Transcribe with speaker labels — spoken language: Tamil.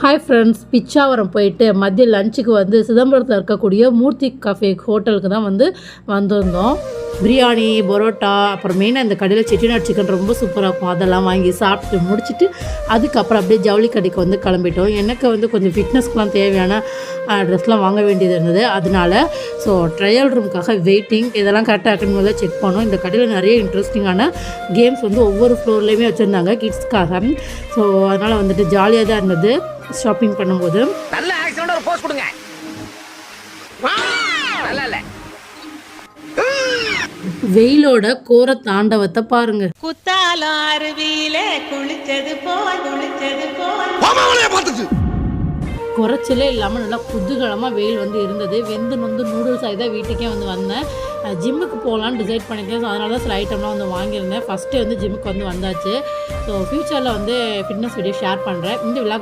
Speaker 1: ஹாய் ஃப்ரெண்ட்ஸ், பிச்சாவரம் போயிட்டு மதிய லஞ்சுக்கு வந்து சிதம்பரத்தில் இருக்கக்கூடிய மூர்த்தி கஃபே ஹோட்டலுக்கு தான் வந்திருந்தோம். பிரியாணி, பரோட்டா, அப்புறம் மெயினாக இந்த கடையில் செட்டிநாடு சிக்கன் ரொம்ப சூப்பராக இருக்கும். அதெல்லாம் வாங்கி சாப்பிட்டு முடிச்சுட்டு அதுக்கப்புறம் அப்படியே ஜவுளி கடைக்கு வந்து கிளம்பிட்டோம். எனக்கு வந்து கொஞ்சம் ஃபிட்னஸ்க்குலாம் தேவையான ட்ரெஸ்லாம் வாங்க வேண்டியது இருந்தது. அதனால ட்ரையல் ரூமுக்காக வெயிட்டிங். இதெல்லாம் கரெக்டாக இருக்குன்னு முதல்ல செக் பண்ணோம். இந்த கடையில் நிறைய இன்ட்ரெஸ்டிங்கான கேம்ஸ் வந்து ஒவ்வொரு ஃப்ளோர்லேயுமே வச்சுருந்தாங்க கிட்ஸ்க்காக. அதனால் வந்துட்டு ஜாலியாக தான் இருந்தது ஷாப்பிங் பண்ணும்போது.
Speaker 2: நல்ல ஆக்சன்ட் ஒரு போஸ் கொடுங்க. நல்லா இல்ல.
Speaker 1: வெயிலோட கோர தாண்டவத்தை பாருங்க.
Speaker 3: குத்தாலம் அருவியில குளிச்சது போல்
Speaker 1: குறைச்சலே இல்லாமல் நல்லா குதூகலமாக வெயில் வந்து இருந்தது. வெந்து நொந்து நூடுல்ஸ் ஆகி தான் வீட்டுக்கே வந்து வந்தேன். ஜிம்முக்கு போகலான்னு டிசைட் பண்ணியிருக்கேன். ஸோ அதனால தான் சில ஐட்டம்லாம் வந்து வாங்கியிருந்தேன். ஃபஸ்ட்டு வந்து ஜிம்முக்கு வந்து வந்தாச்சு. ஸோ ஃப்யூச்சரில் வந்து ஃபிட்னஸ் வீடியோ ஷேர் பண்ணுறேன். இந்த விழா